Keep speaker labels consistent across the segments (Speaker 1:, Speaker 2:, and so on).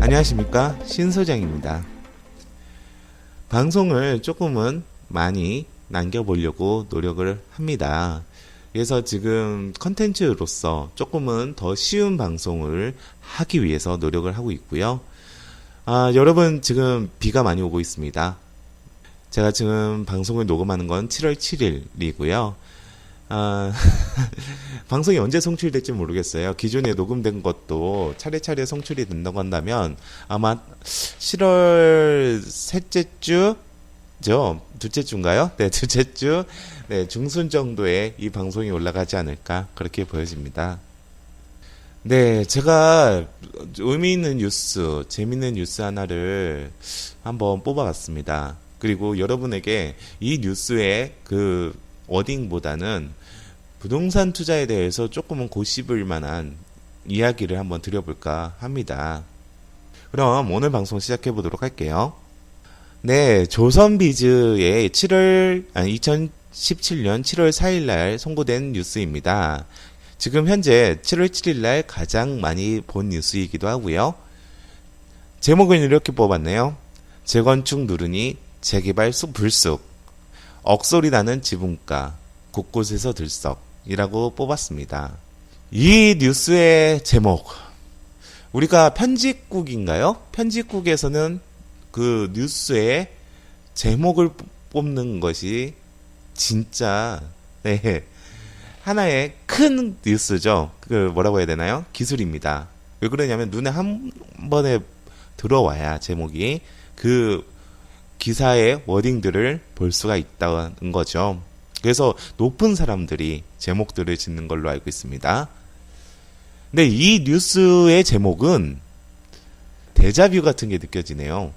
Speaker 1: 안녕하십니까, 신소장입니다. 방송을 조금은 많이 남겨보려고 노력을 합니다. 그래서 지금 컨텐츠로서 조금은 더 쉬운 방송을 하기 위해서 노력을 하고 있고요. 여러분, 지금 비가 많이 오고 있습니다. 제가 지금 방송을 녹음하는 건 7월 7일이고요. 방송이 언제 송출될지 모르겠어요. 기존에 녹음된 것도 차례차례 송출이 된다고 한다면 아마 7월 셋째 주죠? 둘째 주인가요? 네, 둘째 주, 네, 중순 정도에 이 방송이 올라가지 않을까 그렇게 보여집니다. 네, 제가 의미 있는 뉴스, 재밌는 뉴스 하나를 한번 뽑아봤습니다. 그리고 여러분에게 이 뉴스의 그 워딩보다는 부동산 투자에 대해서 조금은 고씹을 만한 이야기를 한번 드려볼까 합니다. 그럼 오늘 방송 시작해 보도록 할게요. 네, 조선비즈의 2017년 7월 4일날 송고된 뉴스입니다. 지금 현재 7월 7일날 가장 많이 본 뉴스이기도 하고요. 제목은 이렇게 뽑았네요. 재건축 누르니 재개발 불쑥, 억소리 나는 지분가, 곳곳에서 들썩이라고 뽑았습니다. 이 뉴스의 제목, 우리가 편집국인가요? 편집국에서는 그 뉴스의 제목을 뽑는 것이 진짜 하나의 큰 뉴스죠. 그 뭐라고 해야 되나요? 기술입니다. 왜 그러냐면 눈에 한 번에 들어와야 제목이 그 기사의 워딩들을 볼 수가 있다는 거죠. 그래서 높은 사람들이 제목들을 짓는 걸로 알고 있습니다. 근데 이 뉴스의 제목은 데자뷰 같은 게 느껴지네요.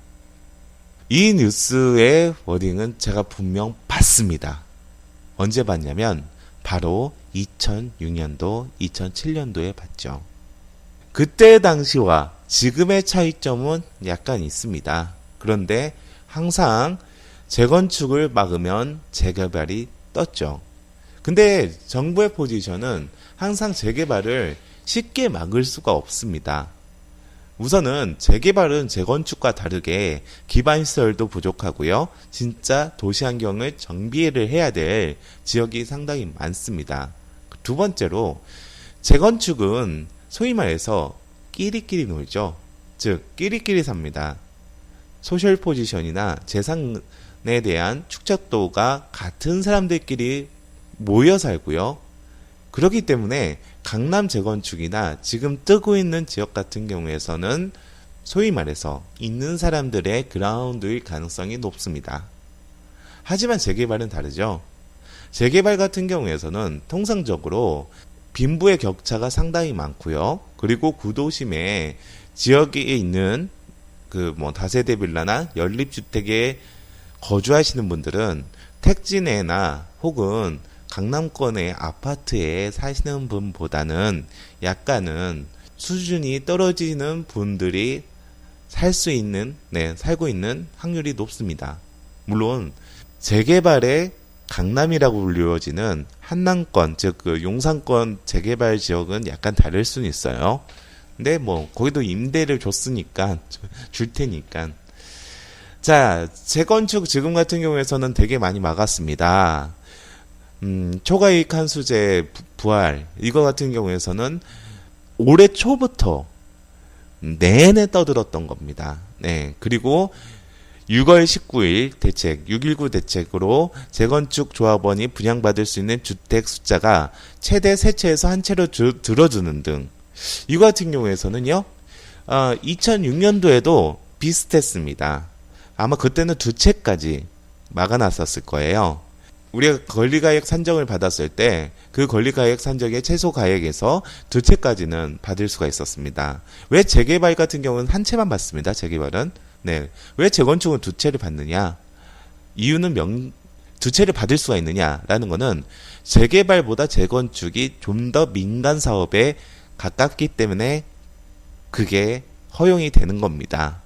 Speaker 1: 이 뉴스의 워딩은 제가 분명 봤습니다. 언제 봤냐면 바로 2006년도, 2007년도에 봤죠. 그때 당시와 지금의 차이점은 약간 있습니다. 그런데 항상 재건축을 막으면 재개발이 떴죠. 근데 정부의 포지션은 항상 재개발을 쉽게 막을 수가 없습니다. 우선은 재개발은 재건축과 다르게 기반시설도 부족하고요. 진짜 도시환경을 정비를 해야 될 지역이 상당히 많습니다. 두 번째로 재건축은 소위 말해서 끼리끼리 놀죠. 즉 끼리끼리 삽니다. 소셜 포지션이나 재산에 대한 축적도가 같은 사람들끼리 모여 살고요. 그렇기 때문에 강남 재건축이나 지금 뜨고 있는 지역 같은 경우에서는 소위 말해서 있는 사람들의 그라운드일 가능성이 높습니다. 하지만 재개발은 다르죠. 재개발 같은 경우에서는 통상적으로 빈부의 격차가 상당히 많고요. 그리고 구도심에 지역에 있는 다세대 빌라나 연립주택에 거주하시는 분들은 택지 내나 혹은 강남권의 아파트에 사시는 분보다는 약간은 수준이 떨어지는 분들이 살고 있는 확률이 높습니다. 물론 재개발의 강남이라고 불리워지는 한남권, 즉 용산권 재개발 지역은 약간 다를 수는 있어요. 근데 거기도 임대를 줄 테니까. 자, 재건축 지금 같은 경우에서는 되게 많이 막았습니다. 초과이익 환수제 부활, 이거 같은 경우에서는 올해 초부터 내내 떠들었던 겁니다. 네. 그리고 6월 19일 대책, 6.19 대책으로 재건축 조합원이 분양받을 수 있는 주택 숫자가 최대 3채에서 1채로 들어주는 등, 이거 같은 경우에서는요, 2006년도에도 비슷했습니다. 아마 그때는 2채까지 막아놨었을 거예요. 우리가 권리가액 산정을 받았을 때 그 권리가액 산정의 최소 가액에서 2채까지는 받을 수가 있었습니다. 왜 재개발 같은 경우는 1채만 받습니다. 재개발은. 네. 왜 재건축은 2채를 받느냐? 이유는 2채를 받을 수가 있느냐라는 거는 재개발보다 재건축이 좀 더 민간 사업에 가깝기 때문에 그게 허용이 되는 겁니다.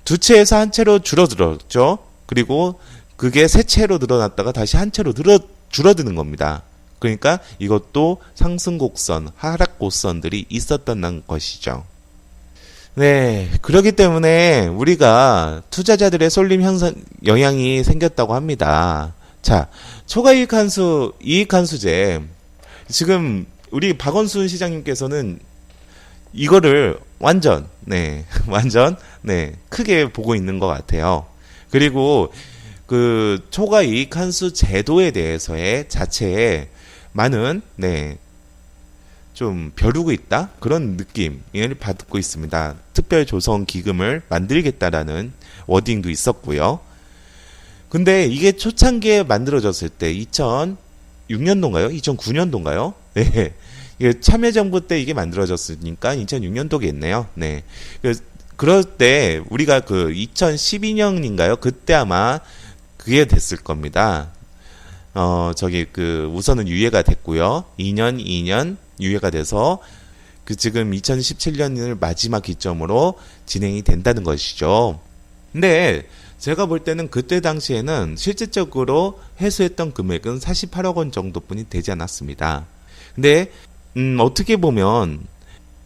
Speaker 1: 2채에서 1채로 줄어들었죠. 그리고 그게 3채로 늘어났다가 다시 1채로 줄어드는 겁니다. 그러니까 이것도 상승곡선, 하락곡선들이 있었던 것이죠. 네, 그렇기 때문에 우리가 투자자들의 쏠림 현상, 영향이 생겼다고 합니다. 자, 초과이익 함수, 이익 함수제. 지금 우리 박원순 시장님께서는 이거를 완전, 네, 완전, 네, 크게 보고 있는 것 같아요. 그리고 그 초과이익 함수 제도에 대해서의 자체에 많은, 네, 좀 벼르고 있다? 그런 느낌을 받고 있습니다. 특별 조성 기금을 만들겠다라는 워딩도 있었고요. 근데 이게 초창기에 만들어졌을 때 2006년도인가요? 2009년도인가요? 네. 이게 참여정부 때 이게 만들어졌으니까 2006년도겠네요. 네. 그럴 때 우리가 그 2012년인가요? 그때 아마 그게 됐을 겁니다. 우선은 유예가 됐고요. 2년 유예가 돼서 그 지금 2017년을 마지막 기점으로 진행이 된다는 것이죠. 근데 제가 볼 때는 그때 당시에는 실질적으로 회수했던 금액은 48억 원 정도뿐이 되지 않았습니다. 근데 어떻게 보면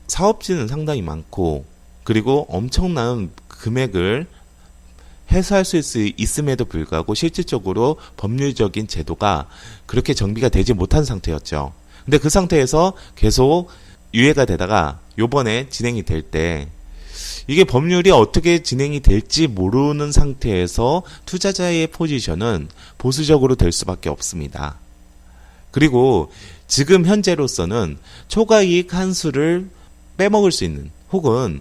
Speaker 1: 사업지는 상당히 많고 그리고 엄청난 금액을 회수할 수 있음에도 불구하고 실질적으로 법률적인 제도가 그렇게 정비가 되지 못한 상태였죠. 근데 그 상태에서 계속 유예가 되다가 요번에 진행이 될 때 이게 법률이 어떻게 진행이 될지 모르는 상태에서 투자자의 포지션은 보수적으로 될 수밖에 없습니다. 그리고 지금 현재로서는 초과이익 한수를 빼먹을 수 있는 혹은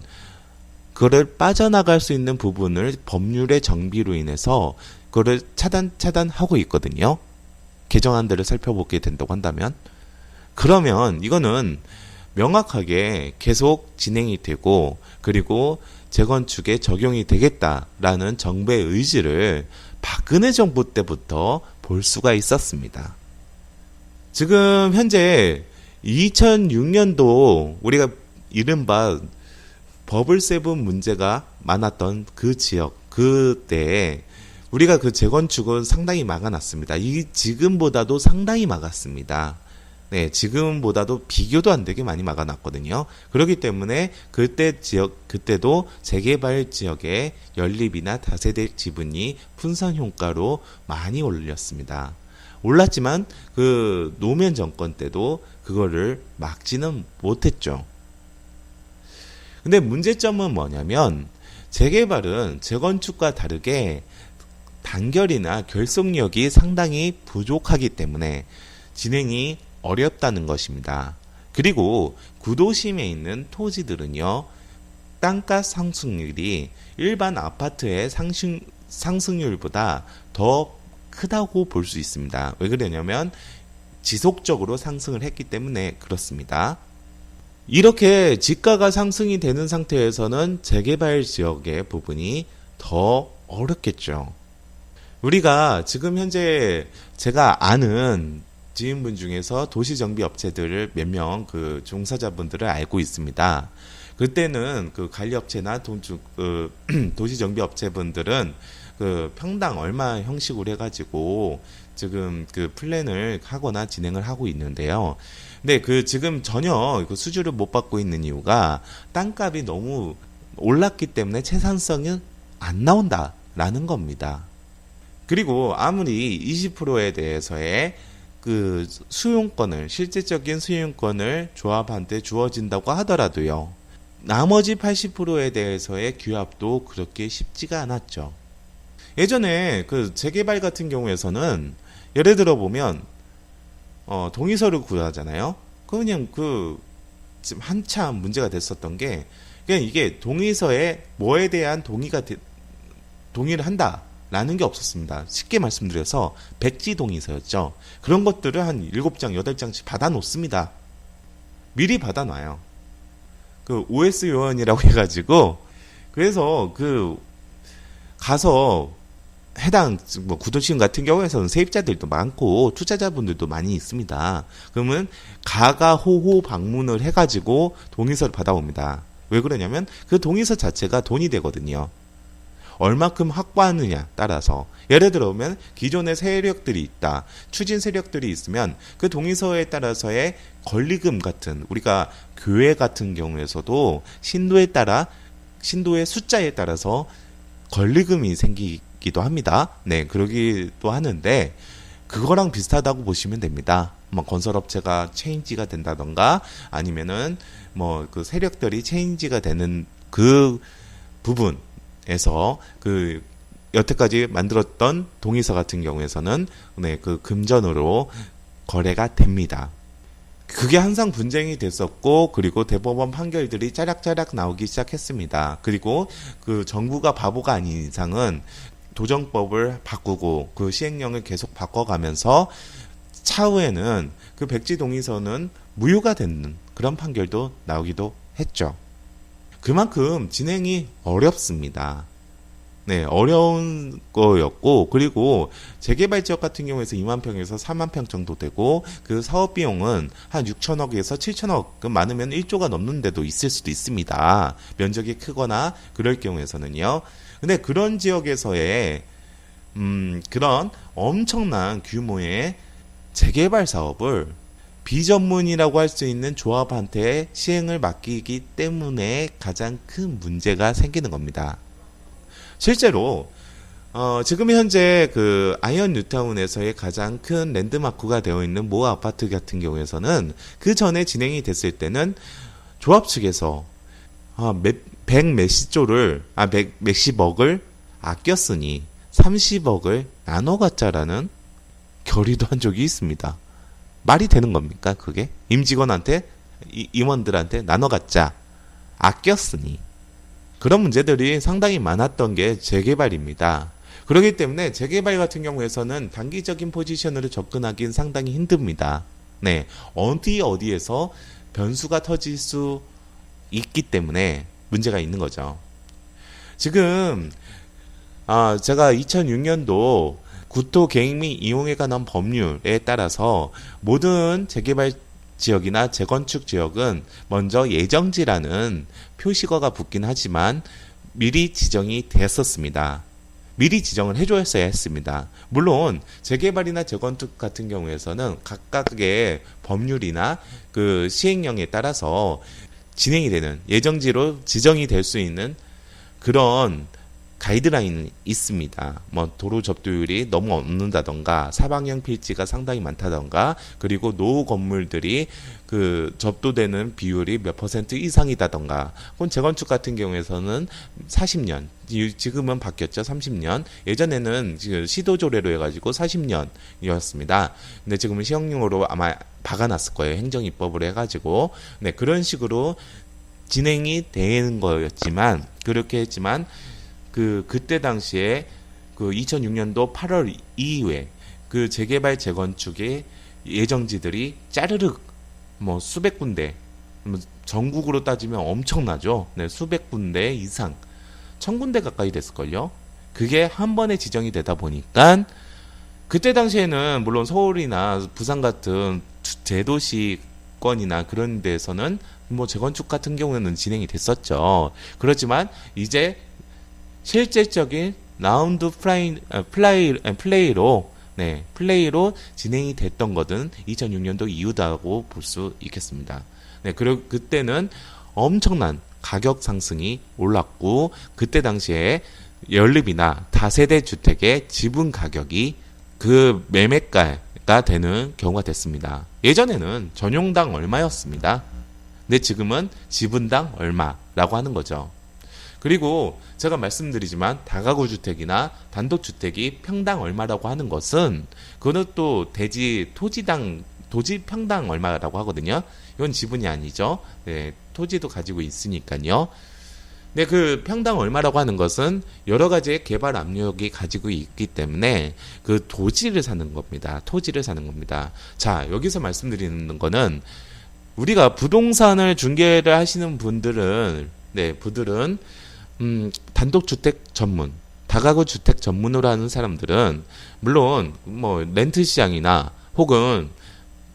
Speaker 1: 그거를 빠져나갈 수 있는 부분을 법률의 정비로 인해서 그거를 차단하고 있거든요. 개정안들을 살펴보게 된다고 한다면. 그러면 이거는 명확하게 계속 진행이 되고 그리고 재건축에 적용이 되겠다라는 정부의 의지를 박근혜 정부 때부터 볼 수가 있었습니다. 지금 현재 2006년도 우리가 이른바 버블세븐 문제가 많았던 그 지역, 그때에 우리가 그 재건축은 상당히 막아놨습니다. 지금보다도 상당히 막았습니다. 네, 지금보다도 비교도 안 되게 많이 막아놨거든요. 그렇기 때문에 그때도 재개발 지역의 연립이나 다세대 지분이 분산 효과로 많이 올렸습니다. 올랐지만 그 노무현 정권 때도 그거를 막지는 못했죠. 근데 문제점은 뭐냐면 재개발은 재건축과 다르게 단결이나 결속력이 상당히 부족하기 때문에 진행이 어렵다는 것입니다. 그리고 구도심에 있는 토지들은요, 땅가 상승률이 일반 아파트의 상승률보다 더 크다고 볼 수 있습니다. 왜 그러냐면 지속적으로 상승을 했기 때문에 그렇습니다. 이렇게 지가가 상승이 되는 상태에서는 재개발 지역의 부분이 더 어렵겠죠. 우리가 지금 현재 제가 아는 지인분 중에서 도시정비업체들을 몇 명 그 종사자분들을 알고 있습니다. 그때는 그 관리업체나 도시정비업체분들은 그 평당 얼마 형식으로 해가지고 지금 그 플랜을 하거나 진행을 하고 있는데요. 근데 그 지금 전혀 그 수주를 못 받고 있는 이유가 땅값이 너무 올랐기 때문에 채산성은 안 나온다라는 겁니다. 그리고 아무리 20%에 대해서의 그 실질적인 수용권을 조합한테 주어진다고 하더라도요. 나머지 80%에 대해서의 규합도 그렇게 쉽지가 않았죠. 예전에 그 재개발 같은 경우에서는 예를 들어 보면 동의서를 구하잖아요. 그냥 지금 한참 문제가 됐었던 게 그냥 이게 동의서에 뭐에 대한 동의를 한다라는 게 없었습니다. 쉽게 말씀드려서 백지 동의서였죠. 그런 것들을 한 7장, 8장씩 받아 놓습니다. 미리 받아 놔요. 그 OS 요원이라고 해가지고 그래서 가서 해당 구도시군 같은 경우에서는 세입자들도 많고 투자자분들도 많이 있습니다. 그러면 가가호호 방문을 해가지고 동의서를 받아옵니다. 왜 그러냐면 그 동의서 자체가 돈이 되거든요. 얼마큼 확보하느냐 따라서 예를 들어보면 기존의 세력들이 있다. 추진 세력들이 있으면 그 동의서에 따라서의 권리금 같은 우리가 교회 같은 경우에서도 신도에 따라 신도의 숫자에 따라서 권리금이 생기기도 합니다. 네, 그러기도 하는데 그거랑 비슷하다고 보시면 됩니다. 뭐 건설업체가 체인지가 된다던가 아니면은 뭐 그 세력들이 체인지가 되는 그 부분에서 그 여태까지 만들었던 동의서 같은 경우에서는 네, 그 금전으로 거래가 됩니다. 그게 항상 분쟁이 됐었고 그리고 대법원 판결들이 짜락짜락 나오기 시작했습니다. 그리고 그 정부가 바보가 아닌 이상은 도정법을 바꾸고 그 시행령을 계속 바꿔가면서 차후에는 그 백지 동의서는 무효가 되는 그런 판결도 나오기도 했죠. 그만큼 진행이 어렵습니다. 네, 어려운 거였고, 그리고 재개발 지역 같은 경우에서 2만 평에서 4만 평 정도 되고, 그 사업 비용은 한 6천억에서 7천억, 많으면 1조가 넘는 데도 있을 수도 있습니다. 면적이 크거나 그럴 경우에서는요. 근데 그런 지역에서의, 그런 엄청난 규모의 재개발 사업을 비전문이라고 할 수 있는 조합한테 시행을 맡기기 때문에 가장 큰 문제가 생기는 겁니다. 실제로 지금 현재 그 아이언 뉴타운에서의 가장 큰 랜드마크가 되어 있는 모 아파트 같은 경우에서는 그 전에 진행이 됐을 때는 조합 측에서 100 몇십조를 100 몇십억을 아꼈으니 30억을 나눠 갖자라는 결의도 한 적이 있습니다. 말이 되는 겁니까 그게? 임직원한테 임원들한테 나눠 갖자 아꼈으니 그런 문제들이 상당히 많았던 게 재개발입니다. 그렇기 때문에 재개발 같은 경우에서는 단기적인 포지션으로 접근하기는 상당히 힘듭니다. 네, 어디에서 변수가 터질 수 있기 때문에 문제가 있는 거죠. 지금 제가 2006년도 구토 계획 및 이용에 관한 법률에 따라서 모든 재개발 지역이나 재건축 지역은 먼저 예정지라는 표시어가 붙긴 하지만 미리 지정이 됐었습니다. 미리 지정을 해줬어야 했습니다. 물론 재개발이나 재건축 같은 경우에서는 각각의 법률이나 그 시행령에 따라서 진행이 되는 예정지로 지정이 될 수 있는 그런 가이드라인이 있습니다. 뭐 도로 접두율이 너무 없는다던가 사방형 필지가 상당히 많다던가 그리고 노후 건물들이 그 접도되는 비율이 몇 퍼센트 이상이다던가 그건 재건축 같은 경우에서는 40년 지금은 바뀌었죠. 30년 예전에는 시도조례로 해가지고 40년이었습니다. 근데 지금은 시행령으로 아마 박아놨을 거예요. 행정입법을 해가지고 네 그런 식으로 진행이 되는 거였지만 그렇게 했지만 그때 당시에 그 2006년도 8월 이후에 그 재개발 재건축의 예정지들이 짜르륵 뭐 수백 군데 전국으로 따지면 엄청나죠. 네, 수백 군데 이상 1000군데 가까이 됐을걸요. 그게 한 번에 지정이 되다 보니까 그때 당시에는 물론 서울이나 부산 같은 대도시권이나 그런 데서는 뭐 재건축 같은 경우에는 진행이 됐었죠. 그렇지만 이제 실질적인 라운드 플레이로 진행이 됐던 것은 2006년도 이후다고 볼 수 있겠습니다. 네, 그리고 그때는 엄청난 가격 상승이 올랐고 그때 당시에 연립이나 다세대 주택의 지분 가격이 그 매매가가 되는 경우가 됐습니다. 예전에는 전용당 얼마였습니다. 근데 지금은 지분당 얼마라고 하는 거죠. 그리고 제가 말씀드리지만 다가구 주택이나 단독 주택이 평당 얼마라고 하는 것은 그거는 또 토지 평당 얼마라고 하거든요. 이건 지분이 아니죠. 네, 토지도 가지고 있으니까요. 네, 그 평당 얼마라고 하는 것은 여러 가지의 개발 압력이 가지고 있기 때문에 그 토지를 사는 겁니다. 자, 여기서 말씀드리는 거는 우리가 부동산을 중개를 하시는 분들은 단독주택 전문, 다가구 주택 전문으로 하는 사람들은 물론 뭐 렌트 시장이나 혹은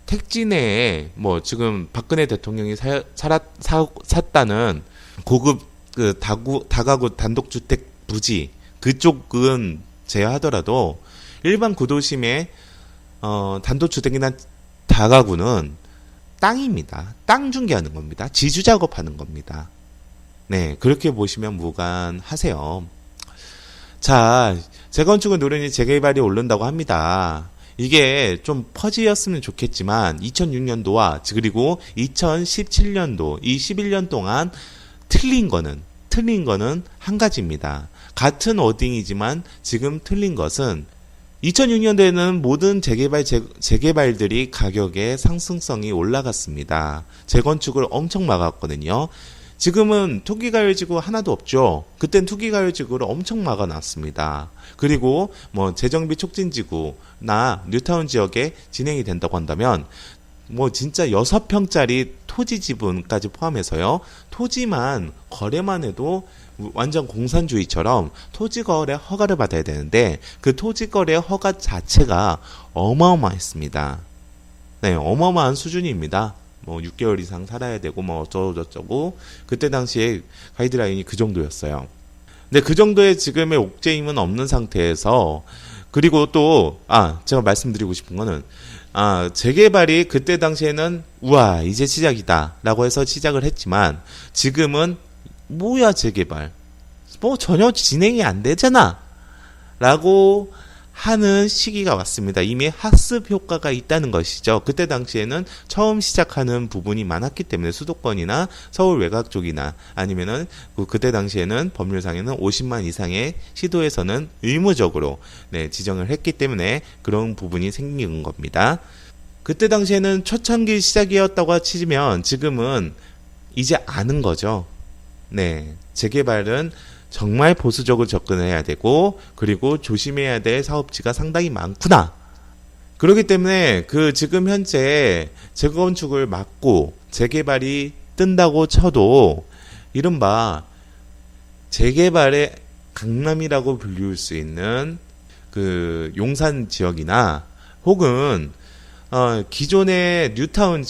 Speaker 1: 택지 내에 뭐 지금 박근혜 대통령이 샀다는 고급 그 다가구 단독주택 부지 그쪽은 제외하더라도 일반 구도심의 단독주택이나 다가구는 땅입니다. 땅 중개하는 겁니다. 지주 작업하는 겁니다. 네, 그렇게 보시면 무관하세요. 자, 재건축은 노련히 재개발이 오른다고 합니다. 이게 좀 퍼지였으면 좋겠지만 2006년도와 그리고 2017년도 이 11년 동안 틀린 거는 한 가지입니다. 같은 워딩이지만 지금 틀린 것은 2006년도에는 모든 재개발들이 가격의 상승성이 올라갔습니다. 재건축을 엄청 막았거든요. 지금은 투기가열지구 하나도 없죠. 그땐 투기가열지구를 엄청 막아놨습니다. 그리고 뭐 재정비 촉진지구나 뉴타운 지역에 진행이 된다고 한다면 뭐 진짜 6평짜리 토지 지분까지 포함해서요. 토지만 거래만 해도 완전 공산주의처럼 토지 거래 허가를 받아야 되는데 그 토지 거래 허가 자체가 어마어마했습니다. 네, 어마어마한 수준입니다. 뭐 6개월 이상 살아야 되고 뭐 어쩌고저쩌고 그때 당시에 가이드라인이 그 정도였어요. 근데 그 정도의 지금의 옥죄임은 없는 상태에서 그리고 또 제가 말씀드리고 싶은 거는 재개발이 그때 당시에는 우와 이제 시작이다 라고 해서 시작을 했지만 지금은 뭐야 재개발 뭐 전혀 진행이 안 되잖아 라고 하는 시기가 왔습니다. 이미 학습 효과가 있다는 것이죠. 그때 당시에는 처음 시작하는 부분이 많았기 때문에 수도권이나 서울 외곽 쪽이나 아니면은 그때 당시에는 법률상에는 50만 이상의 시도에서는 의무적으로 지정을 했기 때문에 그런 부분이 생긴 겁니다. 그때 당시에는 초창기 시작이었다고 치면 지금은 이제 아는 거죠. 네, 재개발은 정말 보수적으로 접근해야 되고 그리고 조심해야 될 사업지가 상당히 많구나. 그렇기 때문에 지금 현재 재건축을 막고 재개발이 뜬다고 쳐도 이른바 재개발의 강남이라고 불릴 수 있는 용산 지역이나 혹은 기존의 뉴타운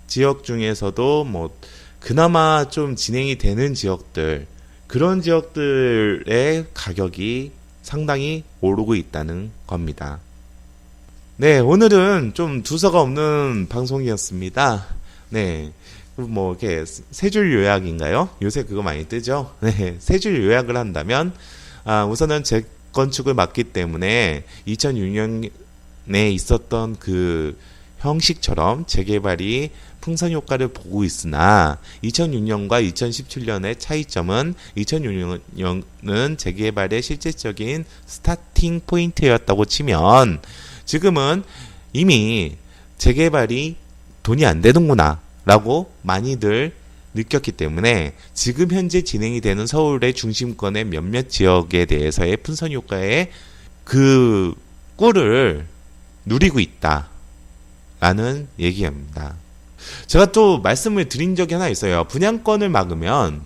Speaker 1: 지역 중에서도 뭐 그나마 좀 진행이 되는 지역들 그런 지역들의 가격이 상당히 오르고 있다는 겁니다. 네, 오늘은 좀 두서가 없는 방송이었습니다. 네, 뭐 이렇게 세 줄 요약인가요? 요새 그거 많이 뜨죠? 네, 세 줄 요약을 한다면 우선은 재건축을 막기 때문에 2006년에 있었던 그 형식처럼 재개발이 풍선 효과를 보고 있으나 2006년과 2017년의 차이점은 2006년은 재개발의 실질적인 스타팅 포인트였다고 치면 지금은 이미 재개발이 돈이 안 되는구나 라고 많이들 느꼈기 때문에 지금 현재 진행이 되는 서울의 중심권의 몇몇 지역에 대해서의 풍선 효과의 그 꿀을 누리고 있다 라는 얘기입니다. 제가 또 말씀을 드린 적이 하나 있어요. 분양권을 막으면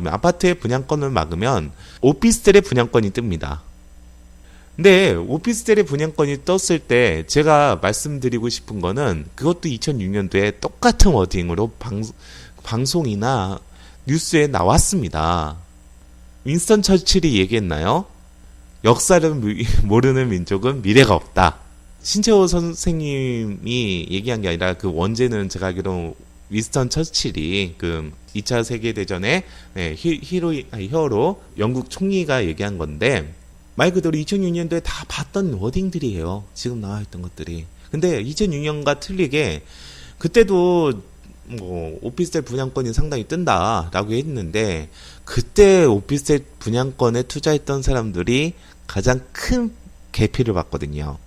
Speaker 1: 아파트의 분양권을 막으면 오피스텔의 분양권이 ตึ 근데 오피스텔의 분양권이 떴을 때 제가 말씀드리고 싶은 거는 그것도 2006년도에 똑같은 워딩으로 방송이나 뉴스에 나왔습니다. 윈스턴 처칠이 얘기했나요? 역사를 모르는 민족은 미래가 없다. 신채호 선생님이 얘기한 게 아니라 그 원제는 제가 알기로 윈스턴 처칠이 2차 세계대전의 히어로 영국 총리가 얘기한 건데 말 그대로 2006년도에 다 봤던 워딩들이에요. 지금 나와있던 것들이. 근데 2006년과 틀리게 그때도 뭐 오피스텔 분양권이 상당히 뜬다라고 했는데 그때 오피스텔 분양권에 투자했던 사람들이 가장 큰 계피를 받거든요.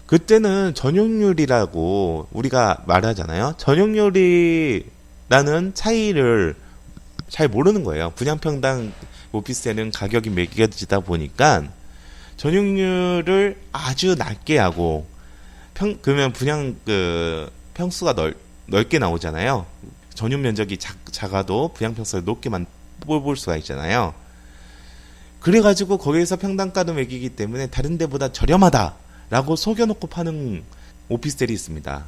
Speaker 1: 그때는 전용률이라고 우리가 말하잖아요. 전용률이라는 차이를 잘 모르는 거예요. 분양평당 오피스텔은 가격이 매겨지다 보니까 전용률을 아주 낮게 하고 그러면 분양 평수가 넓게 나오잖아요. 전용 면적이 작아도 분양 평수를 높게만 뽑을 수가 있잖아요. 그래가지고 거기에서 평당가도 매기기 때문에 다른 데보다 저렴하다 라고 속여놓고 파는 오피스텔이 있습니다.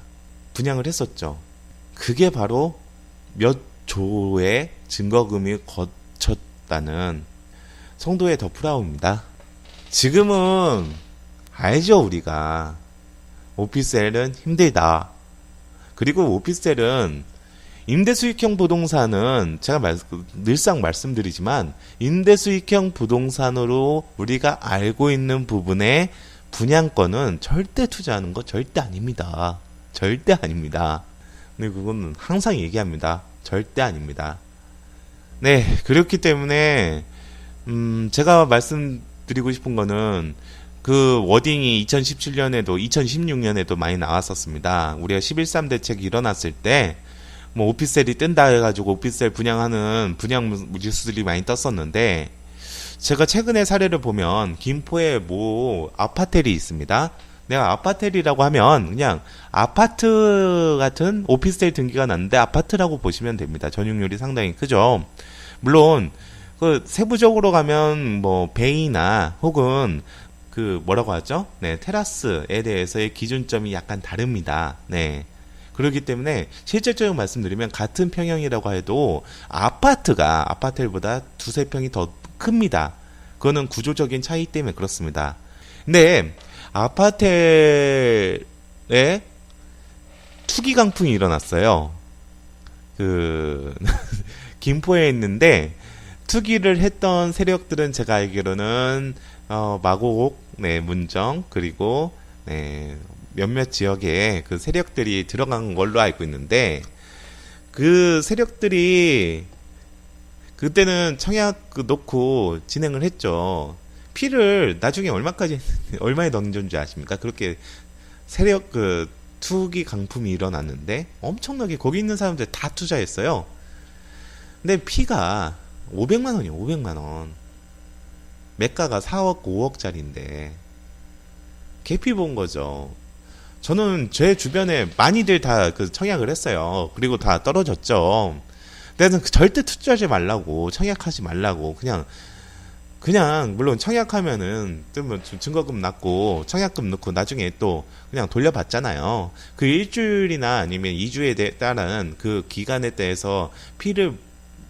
Speaker 1: 분양을 했었죠. 그게 바로 몇 조의 증거금이 거쳤다는 송도의 더프라우입니다. 지금은 알죠, 우리가. 오피스텔은 힘들다. 그리고 오피스텔은 임대수익형 부동산은 제가 늘상 말씀드리지만 임대수익형 부동산으로 우리가 알고 있는 부분의 분양권은 절대 투자하는 거 절대 아닙니다. 절대 아닙니다. 근데 그거는 항상 얘기합니다. 절대 아닙니다. 네, 그렇기 때문에 제가 말씀드리고 싶은 거는 그 워딩이 2017년에도 2016년에도 많이 나왔었습니다. 우리가 11.3 대책이 일어났을 때 뭐 오피스텔이 뜬다 해가지고 오피스텔 분양하는 분양 뉴스들이 많이 떴었는데, 제가 최근에 사례를 보면 김포에 뭐 아파텔이 있습니다. 내가 아파텔이라고 하면 그냥 아파트 같은 오피스텔 등기가 났는데 아파트라고 보시면 됩니다. 전용률이 상당히 크죠. 물론 그 세부적으로 가면 뭐 베이나 혹은 그 뭐라고 하죠? 네, 테라스에 대해서의 기준점이 약간 다릅니다. 네. 그렇기 때문에 실질적으로 말씀드리면 같은 평형이라고 해도 아파트가 아파텔보다 두세 평이 더 큽니다. 그거는 구조적인 차이 때문에 그렇습니다. 근데 아파텔에 투기 강풍이 일어났어요. 그 김포에 있는데 투기를 했던 세력들은 제가 알기로는 마곡, 네, 문정, 그리고 네, 몇몇 지역에 그 세력들이 들어간 걸로 알고 있는데, 그 세력들이 그때는 청약 놓고 진행을 했죠. 피를 나중에 얼마에 넣는지 아십니까? 그렇게 세력 그 투기 강풍이 일어났는데 엄청나게 거기 있는 사람들 다 투자했어요. 근데 피가 500만 원이요, 500만 원. 매가가 4억, 5억짜리인데 개피 본 거죠. 저는 제 주변에 많이들 다 그 청약을 했어요. 그리고 다 떨어졌죠. 근데 절대 투자하지 말라고, 청약하지 말라고, 그냥 물론 청약하면은 좀 증거금 낳고 청약금 넣고 나중에 또 그냥 돌려받잖아요. 그 일주일이나 아니면 2주에 따른 그 기간에 대해서 피를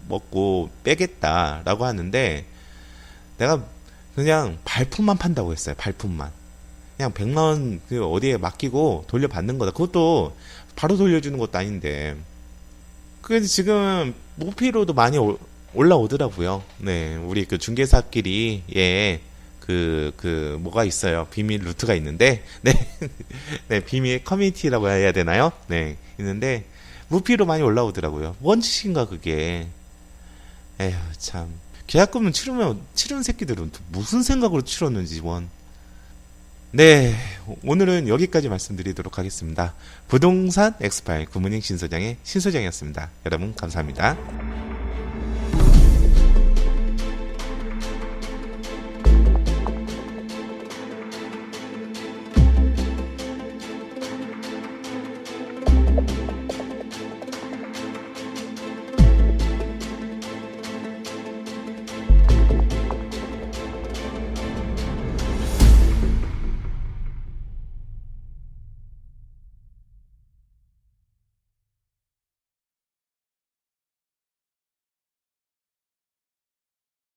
Speaker 1: 먹고 빼겠다라고 하는데, 내가 그냥 발품만 판다고 했어요. 발품만. 그냥 100만 원 그 어디에 맡기고 돌려받는 거다. 그것도 바로 돌려주는 것도 아닌데. 그래서 지금 모피로도 많이 올라오더라고요. 네, 우리 그 중개사끼리 뭐가 있어요. 비밀 루트가 있는데, 네, 네, 비밀 커뮤니티라고 해야 되나요? 네, 있는데 무피로 많이 올라오더라고요. 뭔 짓인가 그게. 에휴 참. 계약금은 치른 새끼들은 무슨 생각으로 치렀는지 원. 네, 오늘은 여기까지 말씀드리도록 하겠습니다. 부동산 엑스파일 구문익 신소장의 신소장이었습니다. 여러분 감사합니다.